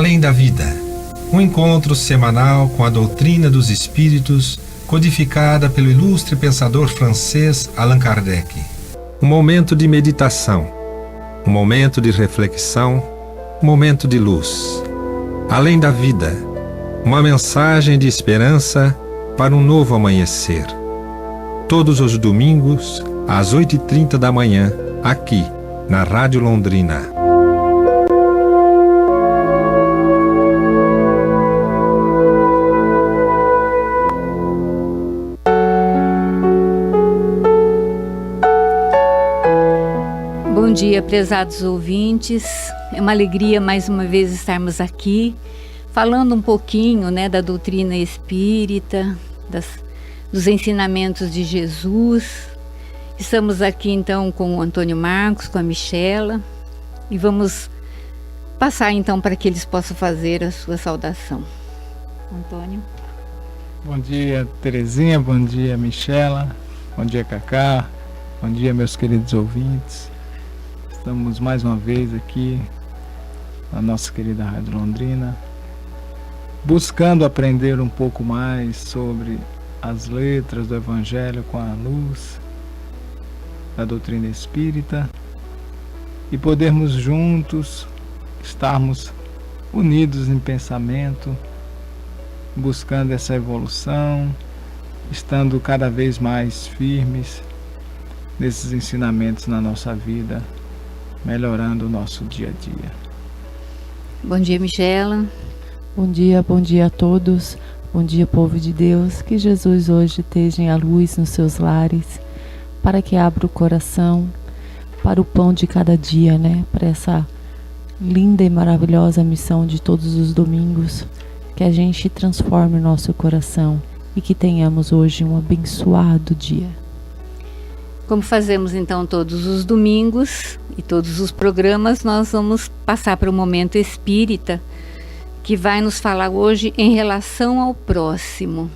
Além da Vida, um encontro semanal com a doutrina dos espíritos, codificada pelo ilustre pensador francês Allan Kardec. Um momento de meditação, um momento de reflexão, um momento de luz. Além da Vida, uma mensagem de esperança para um novo amanhecer. Todos os domingos, às 8h30 da manhã, aqui, na Rádio Londrina. Bom dia, prezados ouvintes. É uma alegria mais uma vez estarmos aqui, falando um pouquinho, da doutrina espírita, dos ensinamentos de Jesus. Estamos aqui então com o Antônio Marcos, com a Michela, e vamos passar então para que eles possam fazer a sua saudação. Antônio. Bom dia, Terezinha, bom dia, Michela, bom dia, Cacá, bom dia, meus queridos ouvintes. Estamos mais uma vez aqui na nossa querida Rádio Londrina, buscando aprender um pouco mais sobre as letras do Evangelho com a luz da doutrina espírita e podermos juntos estarmos unidos em pensamento, buscando essa evolução, estando cada vez mais firmes nesses ensinamentos na nossa vida, melhorando o nosso dia a dia. Bom dia, Michela. Bom dia a todos. Bom dia, povo de Deus. Que Jesus hoje esteja a luz nos seus lares, para que abra o coração para o pão de cada dia, para essa linda e maravilhosa missão de todos os domingos, que a gente transforme o nosso coração e que tenhamos hoje um abençoado dia. Como fazemos então todos os domingos e todos os programas, nós vamos passar para o momento espírita, que vai nos falar hoje em relação ao próximo.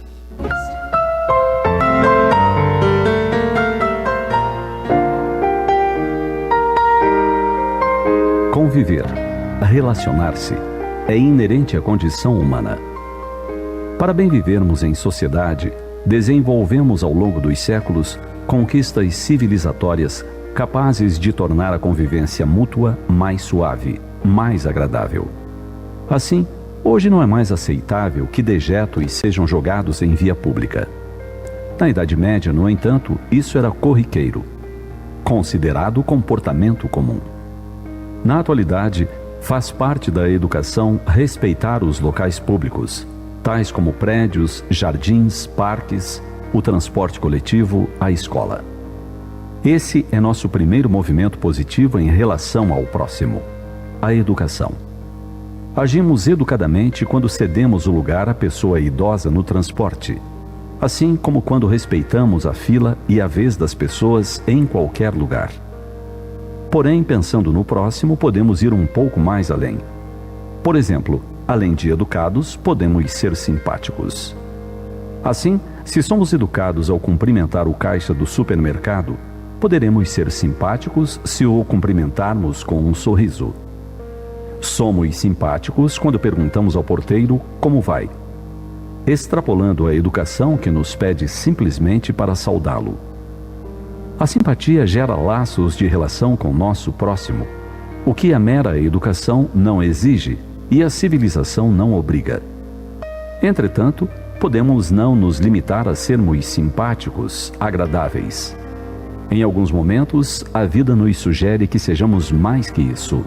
Conviver, relacionar-se, é inerente à condição humana. Para bem vivermos em sociedade, desenvolvemos ao longo dos séculos conquistas civilizatórias capazes de tornar a convivência mútua mais suave, mais agradável. Assim, hoje não é mais aceitável que dejetos sejam jogados em via pública. Na Idade Média, no entanto, isso era corriqueiro, considerado comportamento comum. Na atualidade, faz parte da educação respeitar os locais públicos, tais como prédios, jardins, parques, o transporte coletivo, a escola. Esse é nosso primeiro movimento positivo em relação ao próximo, a educação. Agimos educadamente quando cedemos o lugar à pessoa idosa no transporte, assim como quando respeitamos a fila e a vez das pessoas em qualquer lugar. Porém, pensando no próximo, podemos ir um pouco mais além. Por exemplo, além de educados, podemos ser simpáticos. Assim, se somos educados ao cumprimentar o caixa do supermercado, poderemos ser simpáticos se o cumprimentarmos com um sorriso. Somos simpáticos quando perguntamos ao porteiro como vai, extrapolando a educação que nos pede simplesmente para saudá-lo. A simpatia gera laços de relação com o nosso próximo, o que a mera educação não exige e a civilização não obriga. Entretanto, podemos não nos limitar a sermos simpáticos, agradáveis. Em alguns momentos, a vida nos sugere que sejamos mais que isso.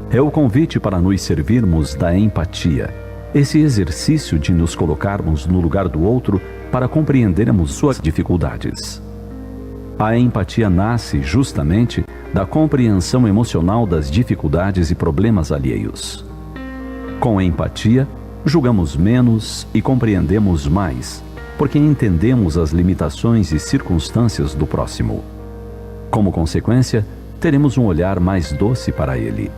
É o convite para nos servirmos da empatia, esse exercício de nos colocarmos no lugar do outro para compreendermos suas dificuldades. A empatia nasce justamente da compreensão emocional das dificuldades e problemas alheios. Com a empatia, julgamos menos e compreendemos mais, porque entendemos as limitações e circunstâncias do próximo. Como consequência, teremos um olhar mais doce para ele.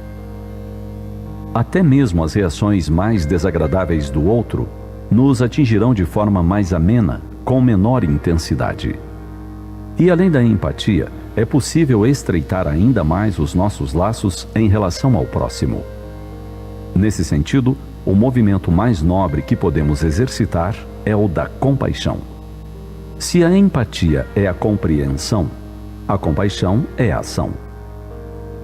Até mesmo as reações mais desagradáveis do outro nos atingirão de forma mais amena, com menor intensidade. E além da empatia, é possível estreitar ainda mais os nossos laços em relação ao próximo. Nesse sentido, o movimento mais nobre que podemos exercitar é o da compaixão. Se a empatia é a compreensão, a compaixão é a ação.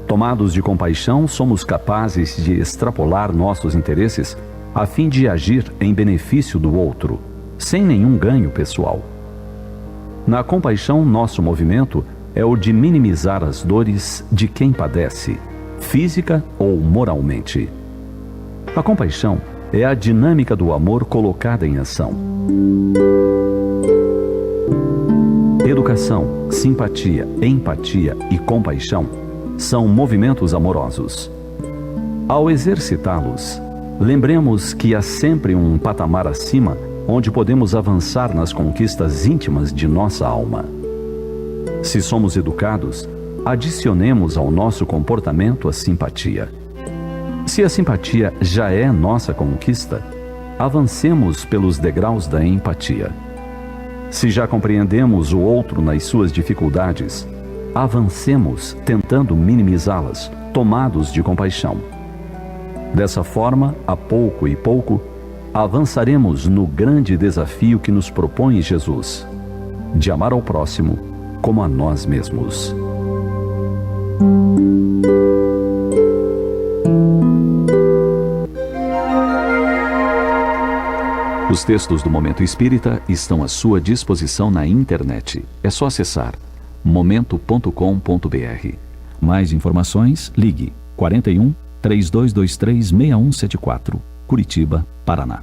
Tomados de compaixão, somos capazes de extrapolar nossos interesses a fim de agir em benefício do outro, sem nenhum ganho pessoal. Na compaixão, nosso movimento é o de minimizar as dores de quem padece, física ou moralmente. A compaixão é a dinâmica do amor colocada em ação. Educação, simpatia, empatia e compaixão são movimentos amorosos. Ao exercitá-los, lembremos que há sempre um patamar acima onde podemos avançar nas conquistas íntimas de nossa alma. Se somos educados, adicionemos ao nosso comportamento a simpatia. Se a simpatia já é nossa conquista, avancemos pelos degraus da empatia. Se já compreendemos o outro nas suas dificuldades, avancemos tentando minimizá-las, tomados de compaixão. Dessa forma, a pouco e pouco, avançaremos no grande desafio que nos propõe Jesus, de amar ao próximo como a nós mesmos. Os textos do Momento Espírita estão à sua disposição na internet. É só acessar momento.com.br. Mais informações, ligue 41 3223 6174, Curitiba, Paraná.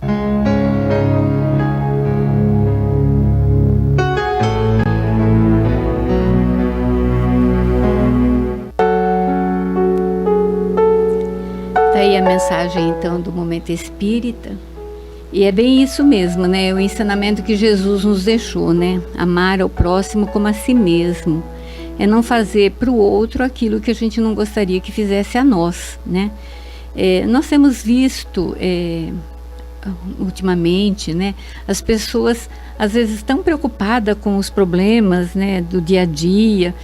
Tá aí a mensagem então do Momento Espírita. E é bem isso mesmo, né? O ensinamento que Jesus nos deixou, né? Amar ao próximo como a si mesmo. É não fazer para o outro aquilo que a gente não gostaria que fizesse a nós, né? Nós temos visto ultimamente, né? As pessoas às vezes estão preocupadas com os problemas, né? Do dia a dia,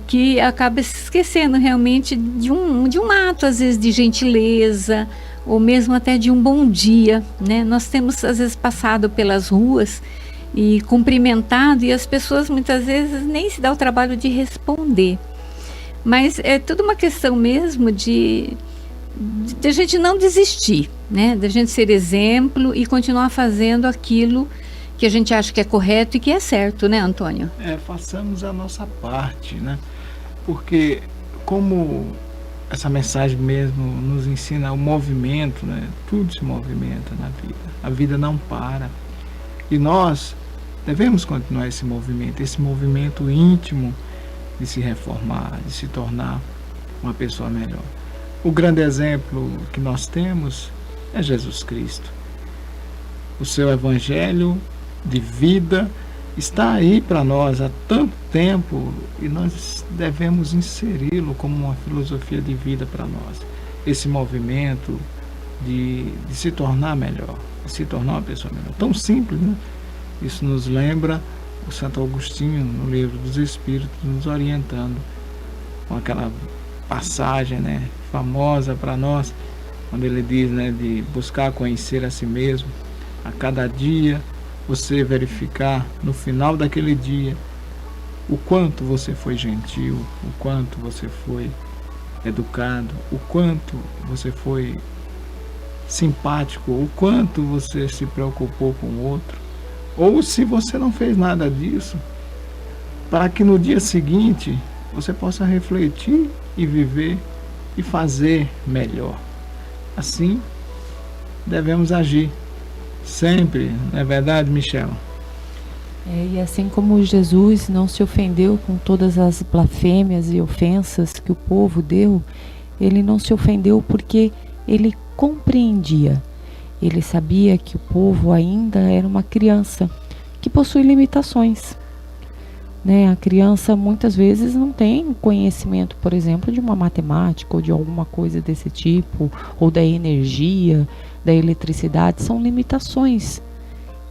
que acaba se esquecendo realmente de um ato, às vezes, de gentileza, ou mesmo até de um bom dia, né? Nós temos às vezes passado pelas ruas e cumprimentado, e as pessoas muitas vezes nem se dá o trabalho de responder. Mas é tudo uma questão mesmo de a gente não desistir, né? Da gente ser exemplo e continuar fazendo aquilo que a gente acha que é correto e que é certo, né, Antônio? Façamos a nossa parte, né? Porque como essa mensagem mesmo nos ensina o movimento, né? Tudo se movimenta na vida. A vida não para. E nós devemos continuar esse movimento íntimo de se reformar, de se tornar uma pessoa melhor. O grande exemplo que nós temos é Jesus Cristo. O seu evangelho de vida está aí para nós há tanto tempo e nós devemos inseri-lo como uma filosofia de vida para nós. Esse movimento de se tornar melhor, de se tornar uma pessoa melhor. Tão simples, né? Isso nos lembra o Santo Agostinho no Livro dos Espíritos, nos orientando com aquela passagem, né, famosa para nós, quando ele diz, né, de buscar conhecer a si mesmo, a cada dia você verificar no final daquele dia o quanto você foi gentil, o quanto você foi educado, o quanto você foi simpático, o quanto você se preocupou com o outro, ou se você não fez nada disso, para que no dia seguinte você possa refletir e viver e fazer melhor. Assim devemos agir sempre, não é verdade, Michela? E assim como Jesus não se ofendeu com todas as blasfêmias e ofensas que o povo deu, ele não se ofendeu porque ele compreendia. Ele sabia que o povo ainda era uma criança que possui limitações, né? A criança muitas vezes não tem conhecimento, por exemplo, de uma matemática ou de alguma coisa desse tipo, ou da energia, da eletricidade, são limitações.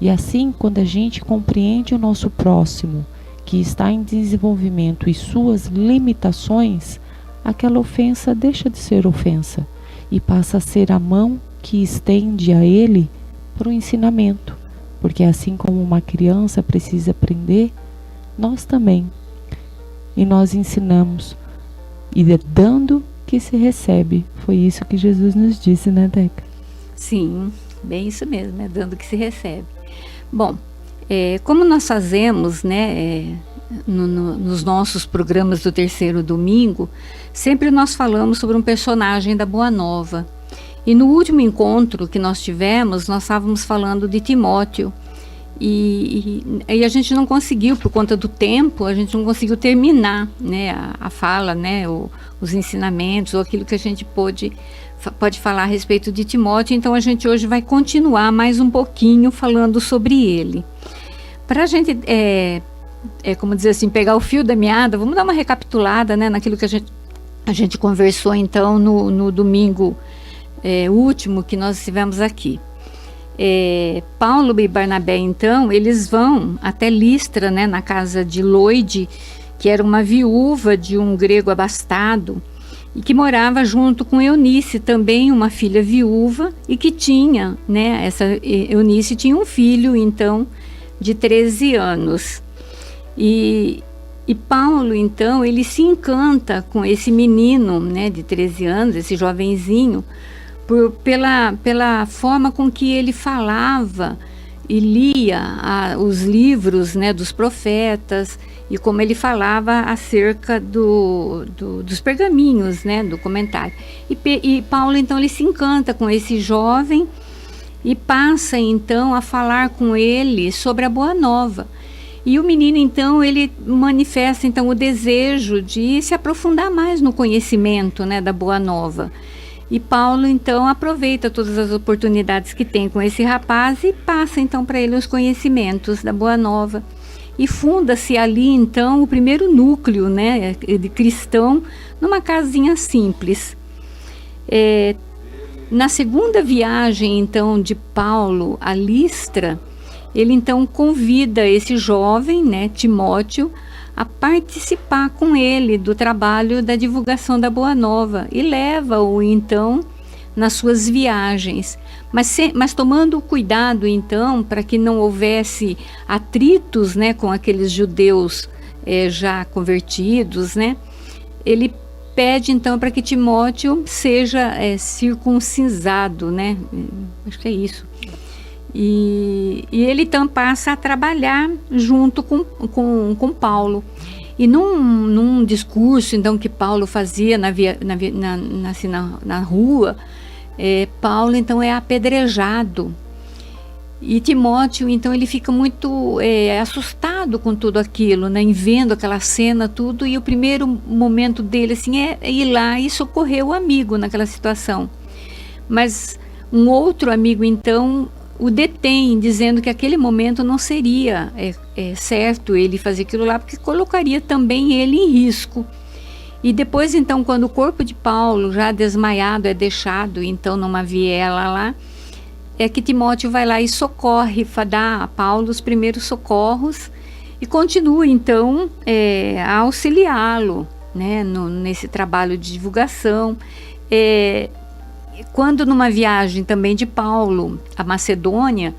E assim, quando a gente compreende o nosso próximo, que está em desenvolvimento, e suas limitações, aquela ofensa deixa de ser ofensa e passa a ser a mão que estende a ele para o ensinamento, porque assim como uma criança precisa aprender, nós também. E nós ensinamos, e é dando que se recebe. Foi isso que Jesus nos disse, né, Deca? Sim, bem isso mesmo, é dando que se recebe. Bom, como nós fazemos, né, nos nossos programas do terceiro domingo, sempre nós falamos sobre um personagem da Boa Nova. E no último encontro que nós tivemos, nós estávamos falando de Timóteo. E a gente não conseguiu, por conta do tempo, a gente não conseguiu terminar, né, a fala, né, os ensinamentos, ou aquilo que a gente pode falar a respeito de Timóteo. Então a gente hoje vai continuar mais um pouquinho falando sobre ele. Para a gente, como dizer assim, pegar o fio da meada, vamos dar uma recapitulada, né, naquilo que a gente conversou então no domingo último que nós estivemos aqui. Paulo e Barnabé, então, eles vão até Listra, né, na casa de Lóide, que era uma viúva de um grego abastado, e que morava junto com Eunice, também uma filha viúva, e que tinha, né, essa Eunice tinha um filho, então, de 13 anos. E Paulo, então, ele se encanta com esse menino, né, de 13 anos, esse jovenzinho, pela forma com que ele falava e lia os livros, né, dos profetas, e como ele falava acerca dos pergaminhos, né, do comentário. E Paulo, então, ele se encanta com esse jovem e passa, então, a falar com ele sobre a Boa Nova. E o menino, então, ele manifesta, então, o desejo de se aprofundar mais no conhecimento, né, da Boa Nova. E Paulo, então, aproveita todas as oportunidades que tem com esse rapaz e passa, então, para ele os conhecimentos da Boa Nova. E funda-se ali, então, o primeiro núcleo, né, de cristão, numa casinha simples. Na segunda viagem, então, de Paulo a Listra, ele, então, convida esse jovem, né, Timóteo, a participar com ele do trabalho da divulgação da Boa Nova e leva-o, então, nas suas viagens, mas tomando cuidado, então, para que não houvesse atritos, né, com aqueles judeus já convertidos, né. Ele pede, então, para que Timóteo seja circuncisado, né, acho que é isso. E ele, então, passa a trabalhar junto com Paulo. E num discurso, então, que Paulo fazia na rua, Paulo, então, é apedrejado. E Timóteo, então, ele fica muito assustado com tudo aquilo, né, em vendo aquela cena, tudo. E o primeiro momento dele, assim, é ir lá e socorrer o amigo naquela situação. Mas um outro amigo, então, o detém, dizendo que aquele momento não seria certo ele fazer aquilo lá, porque colocaria também ele em risco. E depois, então, quando o corpo de Paulo, já desmaiado, é deixado, então, numa viela lá, é que Timóteo vai lá e socorre, dá a Paulo os primeiros socorros e continua, então, a auxiliá-lo, né, nesse trabalho de divulgação. Quando numa viagem também de Paulo à Macedônia,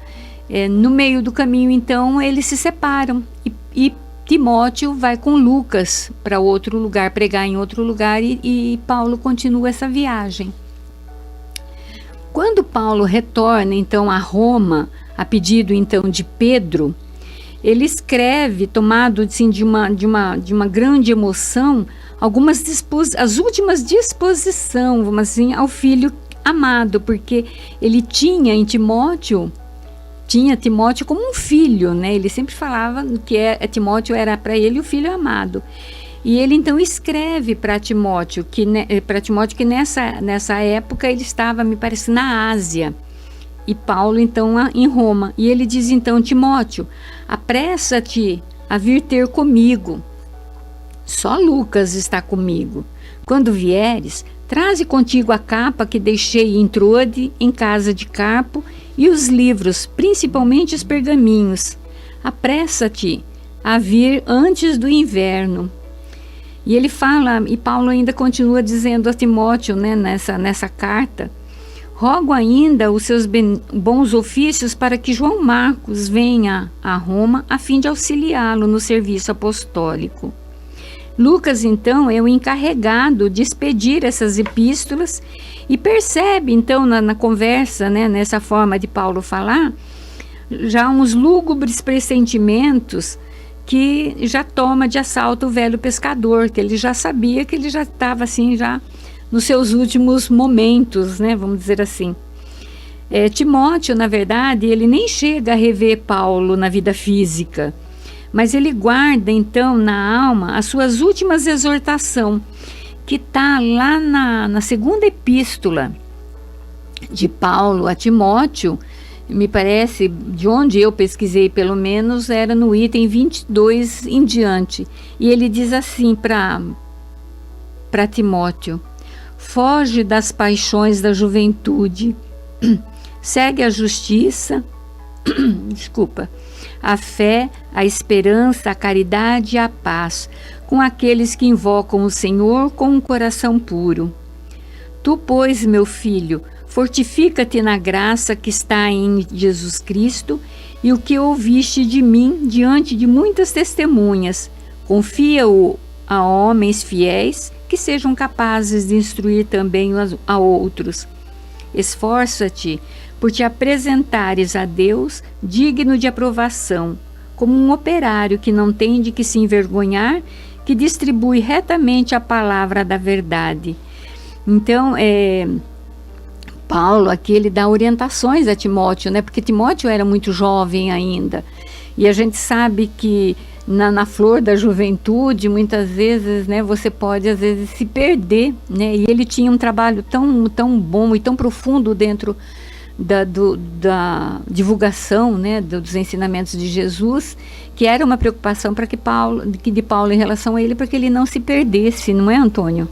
no meio do caminho, então, eles se separam e Timóteo vai com Lucas para outro lugar, pregar em outro lugar, e Paulo continua essa viagem. Quando Paulo retorna, então, a Roma, a pedido, então, de Pedro, ele escreve, tomado, assim, de uma grande emoção, as últimas disposições, vamos assim, ao filho amado, porque ele tinha Timóteo como um filho, né? Ele sempre falava que Timóteo era para ele o filho amado. E ele, então, escreve para Timóteo que nessa época ele estava, me parece, na Ásia, e Paulo, então, em Roma. E ele diz, então: Timóteo, apressa-te a vir ter comigo. Só Lucas está comigo. Quando vieres, traze contigo a capa que deixei em Troade, em casa de Carpo, e os livros, principalmente os pergaminhos. Apressa-te a vir antes do inverno. E ele fala, e Paulo ainda continua dizendo a Timóteo, né, nessa carta: rogo ainda os seus bons ofícios para que João Marcos venha a Roma a fim de auxiliá-lo no serviço apostólico. Lucas, então, é o encarregado de expedir essas epístolas e percebe, então, na conversa, né, nessa forma de Paulo falar, já uns lúgubres pressentimentos que já toma de assalto o velho pescador, que ele já sabia que ele já estava assim, já nos seus últimos momentos, né, vamos dizer assim. Timóteo, na verdade, ele nem chega a rever Paulo na vida física, mas ele guarda, então, na alma as suas últimas exortações, que está lá na segunda epístola de Paulo a Timóteo. Me parece, de onde eu pesquisei pelo menos, era no item 22 em diante. E ele diz assim para Timóteo: foge das paixões da juventude, segue a justiça, a fé, a esperança, a caridade e a paz, com aqueles que invocam o Senhor com um coração puro. Tu, pois, meu filho, fortifica-te na graça que está em Jesus Cristo, e o que ouviste de mim diante de muitas testemunhas, confia-o a homens fiéis que sejam capazes de instruir também a outros. Esforça-te por te apresentares a Deus digno de aprovação, como um operário que não tem de que se envergonhar, que distribui retamente a palavra da verdade. Então, Paulo aqui, ele dá orientações a Timóteo, né? Porque Timóteo era muito jovem ainda. E a gente sabe que na flor da juventude, muitas vezes, né, você pode, às vezes, se perder, né? E ele tinha um trabalho tão bom e tão profundo dentro da divulgação, né, dos ensinamentos de Jesus, que era uma preocupação de Paulo em relação a ele, para que ele não se perdesse, não é, Antônio?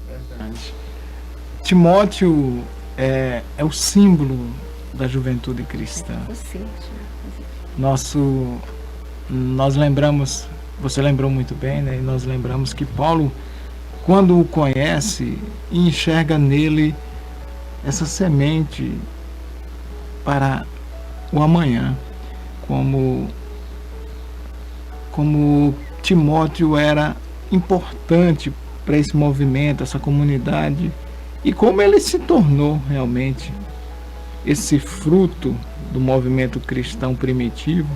Verdade. Timóteo é o símbolo da juventude cristã. Nós lembramos, você lembrou muito bem, né? E nós lembramos que Paulo, quando o conhece, enxerga nele essa semente para o amanhã, como Timóteo era importante para esse movimento, essa comunidade, e como ele se tornou realmente esse fruto do movimento cristão primitivo,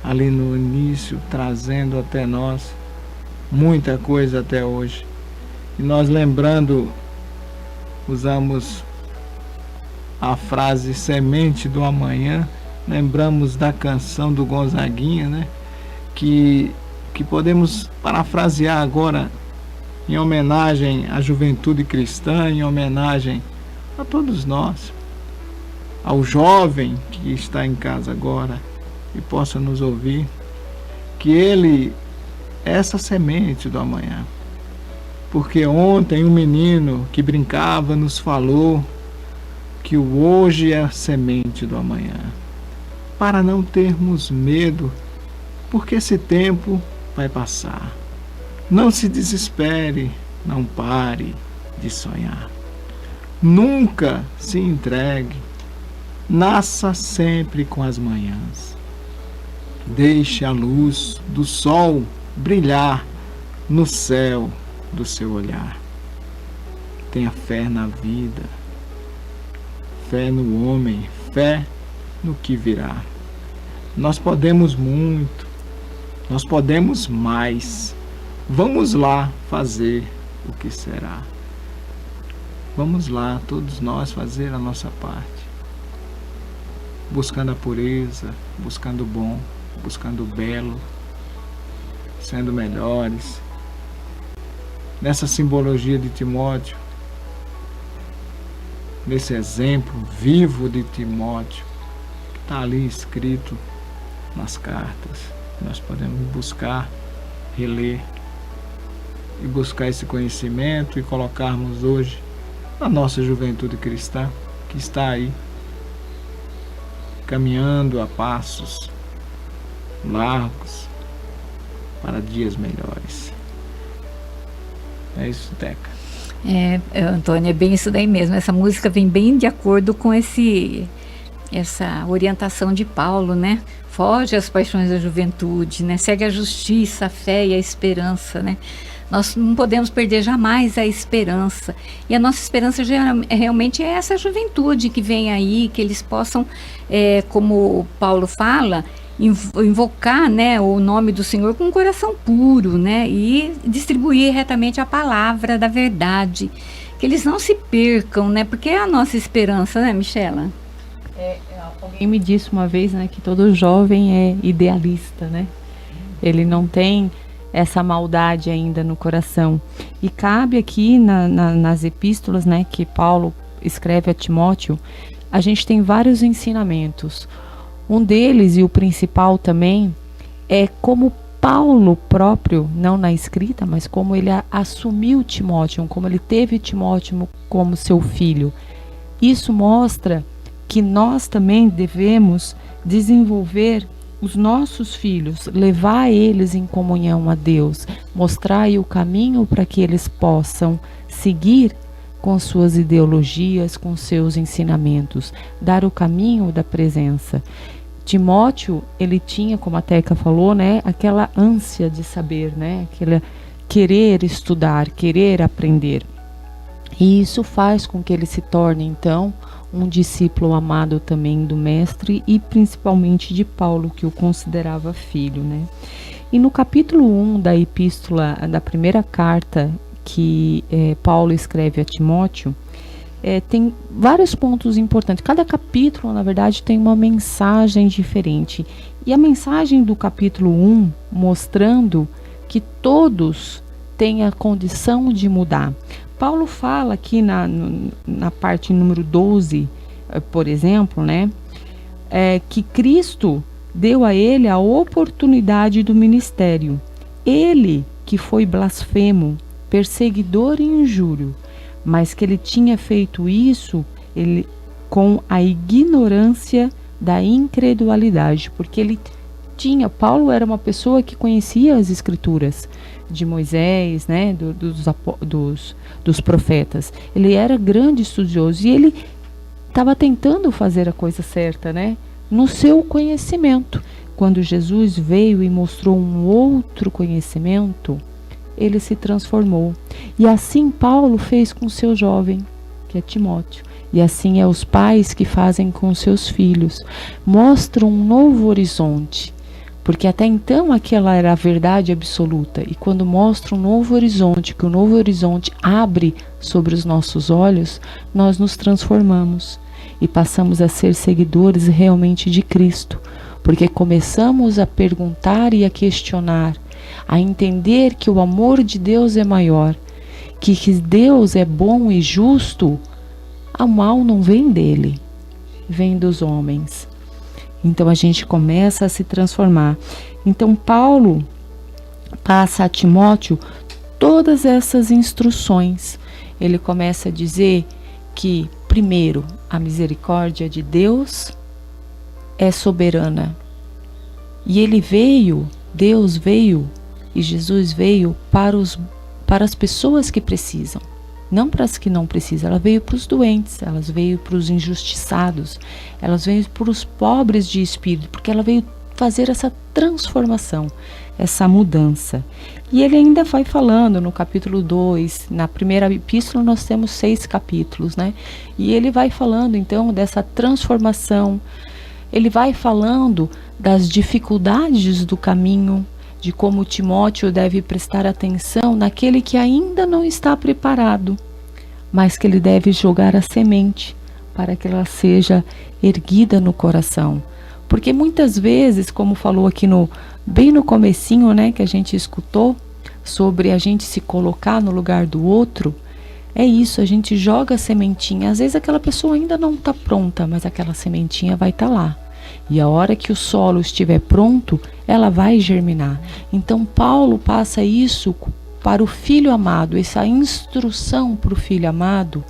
ali no início, trazendo até nós muita coisa até hoje. E nós lembrando, usamos a frase semente do amanhã, lembramos da canção do Gonzaguinha, né? Que podemos parafrasear agora em homenagem à juventude cristã, em homenagem a todos nós, ao jovem que está em casa agora e possa nos ouvir, que ele é essa semente do amanhã. Porque ontem um menino que brincava nos falou que o hoje é a semente do amanhã, para não termos medo, porque esse tempo vai passar. Não se desespere, não pare de sonhar. Nunca se entregue, nasça sempre com as manhãs. Deixe a luz do sol brilhar no céu do seu olhar. Tenha fé na vida, fé no homem, fé no que virá. Nós podemos muito, nós podemos mais. Vamos lá fazer o que será. Vamos lá, todos nós, fazer a nossa parte. Buscando a pureza, buscando o bom, buscando o belo, sendo melhores. Nessa simbologia de Timóteo, nesse exemplo vivo de Timóteo, que está ali escrito nas cartas, nós podemos buscar, reler e buscar esse conhecimento e colocarmos hoje na nossa juventude cristã, que está aí caminhando a passos largos para dias melhores. É isso, Teca. Antônio, é bem isso daí mesmo. Essa música vem bem de acordo com essa orientação de Paulo, né? Foge às paixões da juventude, né? Segue a justiça, a fé e a esperança, né? Nós não podemos perder jamais a esperança. E a nossa esperança realmente é essa juventude que vem aí, que eles possam, como Paulo fala, invocar, né, o nome do Senhor com um coração puro, né? E distribuir retamente a palavra da verdade. Que eles não se percam, né? Porque é a nossa esperança, né, Michela? Alguém me disse uma vez, né, que todo jovem é idealista, né? Ele não tem essa maldade ainda no coração. E cabe aqui nas epístolas, né, que Paulo escreve a Timóteo, a gente tem vários ensinamentos. Um deles, e o principal também, é como Paulo próprio, não na escrita, mas como ele assumiu Timóteo, como ele teve Timóteo como seu filho. Isso mostra que nós também devemos desenvolver os nossos filhos, levar eles em comunhão a Deus, mostrar o caminho para que eles possam seguir com suas ideologias, com seus ensinamentos, dar o caminho da presença. Timóteo, ele tinha, como a Teca falou, né, aquela ânsia de saber, né, aquele querer estudar, querer aprender. E isso faz com que ele se torne, então, um discípulo amado também do mestre e principalmente de Paulo, que o considerava filho, né? E no capítulo 1 da epístola, da primeira carta que Paulo escreve a Timóteo, tem vários pontos importantes. Cada capítulo, na verdade, tem uma mensagem diferente. E a mensagem do capítulo 1, mostrando que todos têm a condição de mudar. Paulo fala aqui na parte número 12, por exemplo, né, que Cristo deu a ele a oportunidade do ministério. Ele que foi blasfemo, perseguidor e injúrio, mas que ele tinha feito isso com a ignorância da incredulidade, porque Paulo era uma pessoa que conhecia as escrituras de Moisés, né, dos profetas. Ele era grande estudioso e ele estava tentando fazer a coisa certa, né, no seu conhecimento. Quando Jesus veio e mostrou um outro conhecimento, ele se transformou. E assim Paulo fez com seu jovem, que é Timóteo. E assim é os pais que fazem com seus filhos. Mostram um novo horizonte. Porque até então aquela era a verdade absoluta. E quando mostra um novo horizonte, que o novo horizonte abre sobre os nossos olhos, nós nos transformamos. E passamos a ser seguidores realmente de Cristo. Porque começamos a perguntar e a questionar. A entender que o amor de Deus é maior. Que Deus é bom e justo. O mal não vem dele. Vem dos homens. Então a gente começa a se transformar. Então Paulo passa a Timóteo todas essas instruções. Ele começa a dizer que, primeiro, a misericórdia de Deus é soberana. E Deus veio e Jesus veio para as pessoas que precisam. Não para as que não precisam, ela veio para os doentes, ela veio para os injustiçados, ela veio para os pobres de espírito, porque ela veio fazer essa transformação, essa mudança. E ele ainda vai falando no capítulo 2, na primeira epístola nós temos 6 capítulos, né? E ele vai falando então dessa transformação, ele vai falando das dificuldades do caminho, de como Timóteo deve prestar atenção naquele que ainda não está preparado, mas que ele deve jogar a semente para que ela seja erguida no coração. Porque muitas vezes, como falou aqui bem no comecinho, né, que a gente escutou, sobre a gente se colocar no lugar do outro, é isso, a gente joga a sementinha. Às vezes aquela pessoa ainda não está pronta, mas aquela sementinha vai estar lá. E a hora que o solo estiver pronto, ela vai germinar. Então Paulo passa isso para o filho amado, essa instrução para o filho amado,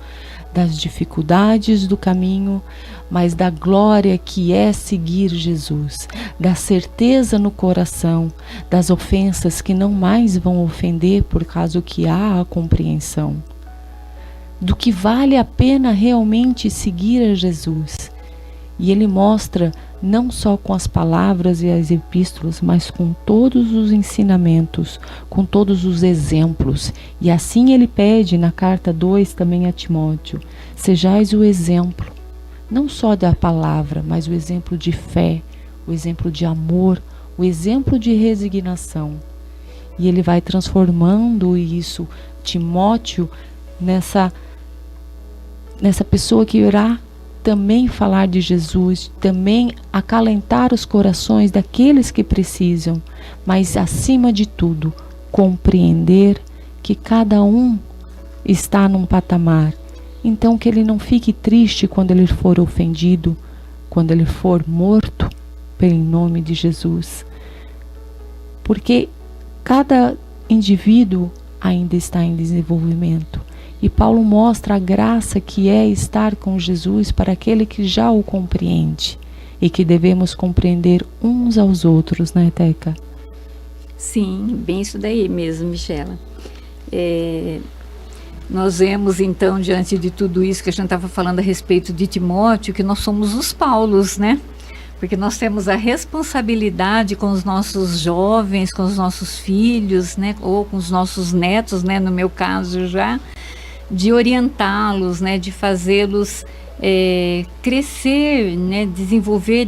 das dificuldades do caminho, mas da glória que é seguir Jesus, da certeza no coração, das ofensas que não mais vão ofender por causa que há a compreensão, do que vale a pena realmente seguir a Jesus. E ele mostra não só com as palavras e as epístolas, mas com todos os ensinamentos, com todos os exemplos. E assim ele pede na carta 2 também a Timóteo: sejais o exemplo, não só da palavra, mas o exemplo de fé, o exemplo de amor, o exemplo de resignação. E ele vai transformando isso, Timóteo, nessa pessoa que irá também falar de Jesus, também acalentar os corações daqueles que precisam, mas acima de tudo, compreender que cada um está num patamar. Então que ele não fique triste quando ele for ofendido, quando ele for morto, em nome de Jesus. Porque cada indivíduo ainda está em desenvolvimento. E Paulo mostra a graça que é estar com Jesus para aquele que já o compreende. E que devemos compreender uns aos outros, né, Teca? Sim, bem isso daí mesmo, Michela. Nós vemos então, diante de tudo isso que a gente estava falando a respeito de Timóteo, que nós somos os Paulos, né? Porque nós temos a responsabilidade com os nossos jovens, com os nossos filhos, né? Ou com os nossos netos, né? No meu caso já, de orientá-los, né? De fazê-los crescer, né? Desenvolver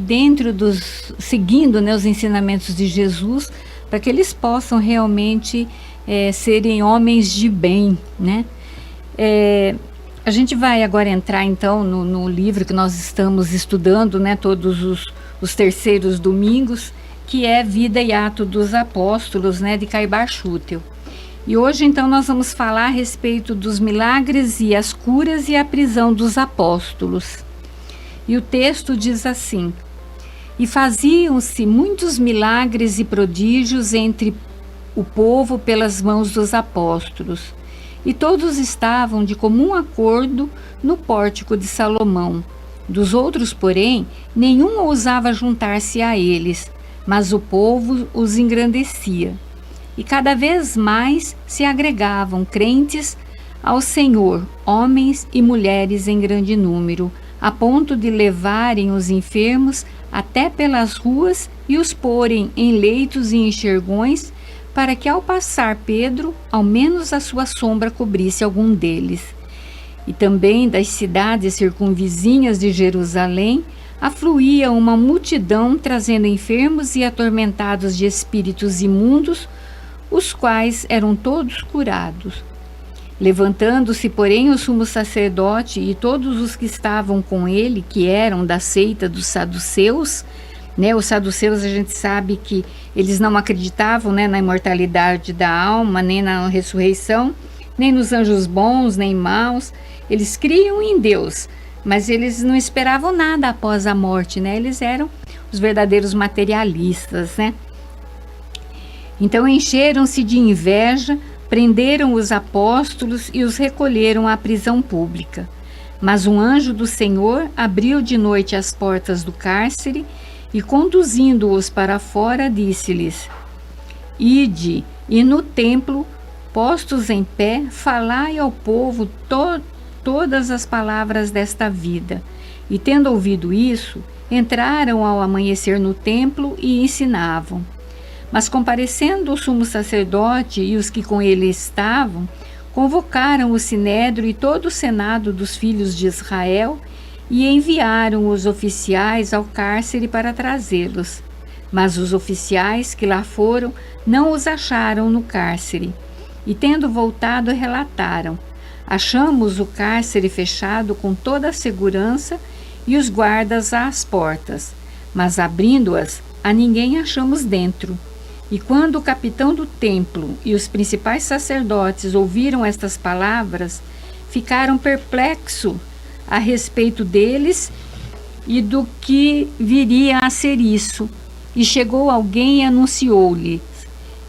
seguindo, né? Os ensinamentos de Jesus, para que eles possam realmente serem homens de bem, né? A gente vai agora entrar então no livro que nós estamos estudando, né, todos os terceiros domingos, que é Vida e Ato dos Apóstolos, né, de Caibar Schutel. E hoje então nós vamos falar a respeito dos milagres e as curas e a prisão dos apóstolos. E o texto diz assim: e faziam-se muitos milagres e prodígios entre o povo pelas mãos dos apóstolos. E todos estavam de comum acordo no pórtico de Salomão. Dos outros, porém, nenhum ousava juntar-se a eles, mas o povo os engrandecia. E cada vez mais se agregavam crentes ao Senhor, homens e mulheres em grande número, a ponto de levarem os enfermos até pelas ruas e os porem em leitos e enxergões, para que ao passar Pedro, ao menos a sua sombra cobrisse algum deles. E também das cidades circunvizinhas de Jerusalém afluía uma multidão trazendo enfermos e atormentados de espíritos imundos, os quais eram todos curados. Levantando-se, porém, o sumo sacerdote e todos os que estavam com ele, que eram da seita dos saduceus, né, os saduceus, a gente sabe que eles não acreditavam, né, na imortalidade da alma, nem na ressurreição, nem nos anjos bons, nem maus. Eles criam em Deus, mas eles não esperavam nada após a morte, né? Eles eram os verdadeiros materialistas, né? Então encheram-se de inveja, prenderam os apóstolos e os recolheram à prisão pública. Mas um anjo do Senhor abriu de noite as portas do cárcere e, conduzindo-os para fora, disse-lhes: ide, e no templo, postos em pé, falai ao povo todas as palavras desta vida. E, tendo ouvido isso, entraram ao amanhecer no templo e ensinavam. Mas, comparecendo o sumo sacerdote e os que com ele estavam, convocaram o sinédrio e todo o senado dos filhos de Israel e enviaram os oficiais ao cárcere para trazê-los. Mas os oficiais que lá foram não os acharam no cárcere. E, tendo voltado, relataram: achamos o cárcere fechado com toda a segurança e os guardas às portas, mas abrindo-as, a ninguém achamos dentro. E quando o capitão do templo e os principais sacerdotes ouviram estas palavras, ficaram perplexos a respeito deles e do que viria a ser isso. E chegou alguém e anunciou-lhe: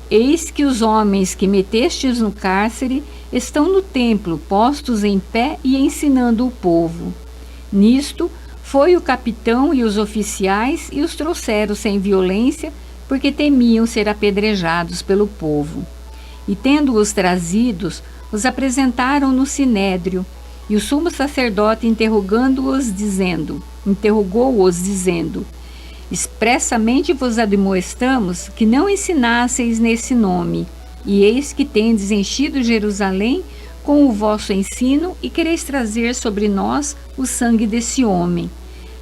eis que os homens que metestes no cárcere estão no templo, postos em pé e ensinando o povo. Nisto, foi o capitão e os oficiais e os trouxeram sem violência, porque temiam ser apedrejados pelo povo. E tendo-os trazidos, os apresentaram no sinédrio, e o sumo sacerdote interrogou-os dizendo: expressamente vos admoestamos que não ensinasseis nesse nome, e eis que tendes enchido Jerusalém com o vosso ensino e quereis trazer sobre nós o sangue desse homem.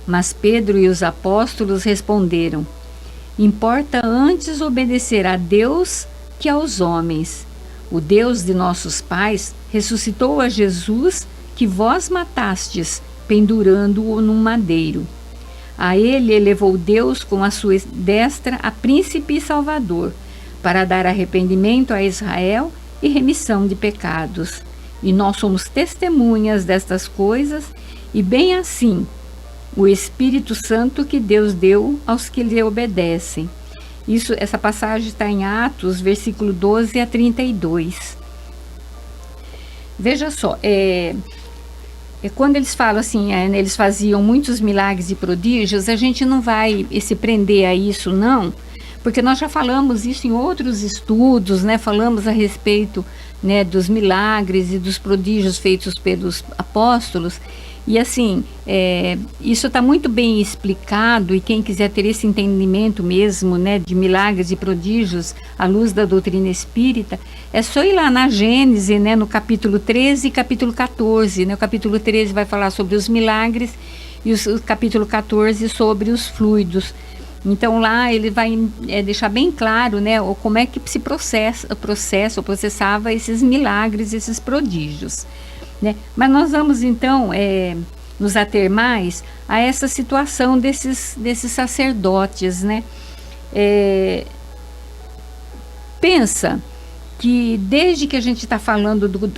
Mas Pedro e os apóstolos responderam: importa antes obedecer a Deus que aos homens. O Deus de nossos pais ressuscitou a Jesus, que vós matastes, pendurando-o num madeiro. A ele elevou Deus com a sua destra a príncipe e salvador, para dar arrependimento a Israel e remissão de pecados. E nós somos testemunhas destas coisas, e bem assim o Espírito Santo que Deus deu aos que lhe obedecem. Essa passagem está em Atos, versículo 12 a 32. Veja só, quando eles falam assim, eles faziam muitos milagres e prodígios, a gente não vai se prender a isso, não, porque nós já falamos isso em outros estudos, né? Falamos a respeito, né, dos milagres e dos prodígios feitos pelos apóstolos. E assim, isso está muito bem explicado, e quem quiser ter esse entendimento mesmo, né, de milagres e prodígios à luz da doutrina espírita, é só ir lá na Gênese, né, no capítulo 13 e capítulo 14. Né, o capítulo 13 vai falar sobre os milagres e o capítulo 14 sobre os fluidos. Então lá ele vai deixar bem claro, né, como é que se processava esses milagres, esses prodígios. Né? Mas nós vamos então nos ater mais a essa situação desses sacerdotes, né? Pensa que desde que a gente está falando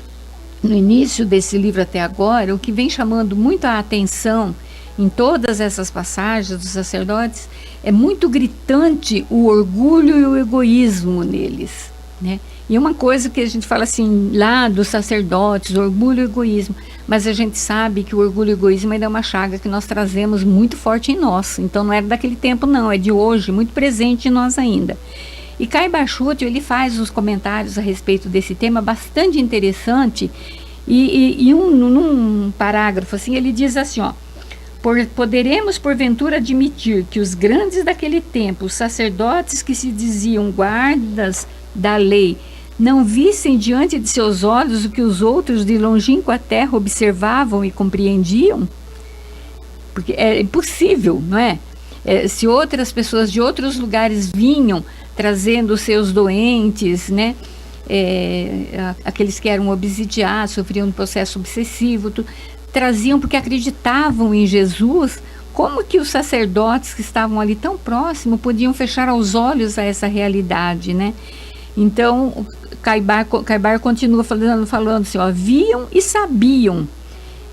no início desse livro até agora, o que vem chamando muito a atenção em todas essas passagens dos sacerdotes é muito gritante o orgulho e o egoísmo neles, né? E uma coisa que a gente fala assim, lá dos sacerdotes, orgulho e egoísmo, mas a gente sabe que o orgulho e o egoísmo ainda é uma chaga que nós trazemos muito forte em nós. Então não é daquele tempo não, é de hoje, muito presente em nós ainda. E Kai Barchuti, ele faz uns comentários a respeito desse tema bastante interessante, e num parágrafo assim, ele diz assim, ó: poderemos porventura admitir que os grandes daquele tempo, os sacerdotes que se diziam guardas da lei, não vissem diante de seus olhos o que os outros de longínqua terra observavam e compreendiam? Porque é impossível, não é? Se outras pessoas de outros lugares vinham trazendo os seus doentes, né? Aqueles que eram obsidiados, sofriam um processo obsessivo, traziam porque acreditavam em Jesus. Como que os sacerdotes que estavam ali tão próximos podiam fechar os olhos a essa realidade, né? Então, Caibar continua falando assim, ó: viam e sabiam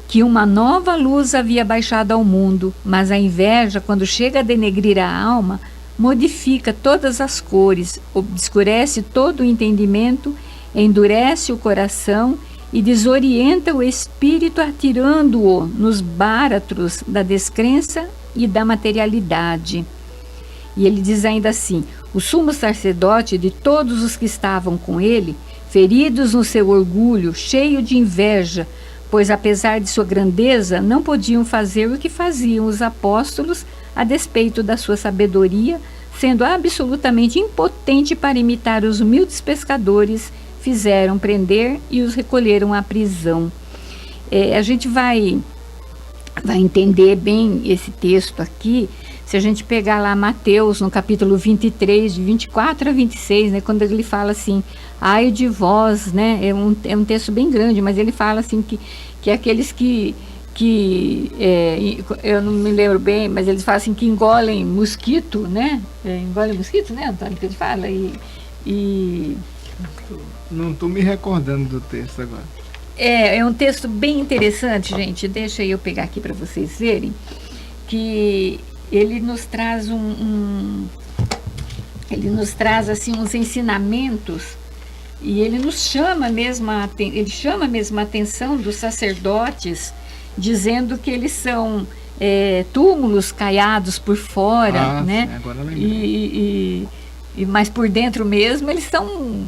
que uma nova luz havia baixado ao mundo, mas a inveja, quando chega a denegrir a alma, modifica todas as cores, obscurece todo o entendimento, endurece o coração e desorienta o espírito, atirando-o nos báratros da descrença e da materialidade. E ele diz ainda assim: o sumo sacerdote de todos os que estavam com ele, feridos no seu orgulho, cheio de inveja, pois apesar de sua grandeza, não podiam fazer o que faziam os apóstolos, a despeito da sua sabedoria, sendo absolutamente impotente para imitar os humildes pescadores, fizeram prender e os recolheram à prisão. A gente vai entender bem esse texto aqui se a gente pegar lá Mateus, no capítulo 23, de 24 a 26, né, quando ele fala assim: ai de vós, né, é um texto bem grande, mas ele fala assim que aqueles que eu não me lembro bem, mas eles falam assim que engolem mosquito, né, engolem mosquito, né, Antônio, que ele fala, e não estou me recordando do texto agora. É um texto bem interessante, gente, deixa eu pegar aqui para vocês verem, que ele nos traz ele nos traz assim uns ensinamentos E ele nos chama mesmo ele chama mesmo a atenção dos sacerdotes, dizendo que eles são túmulos caiados por fora, né? Sim, agora eu lembrei. Mas por dentro mesmo eles são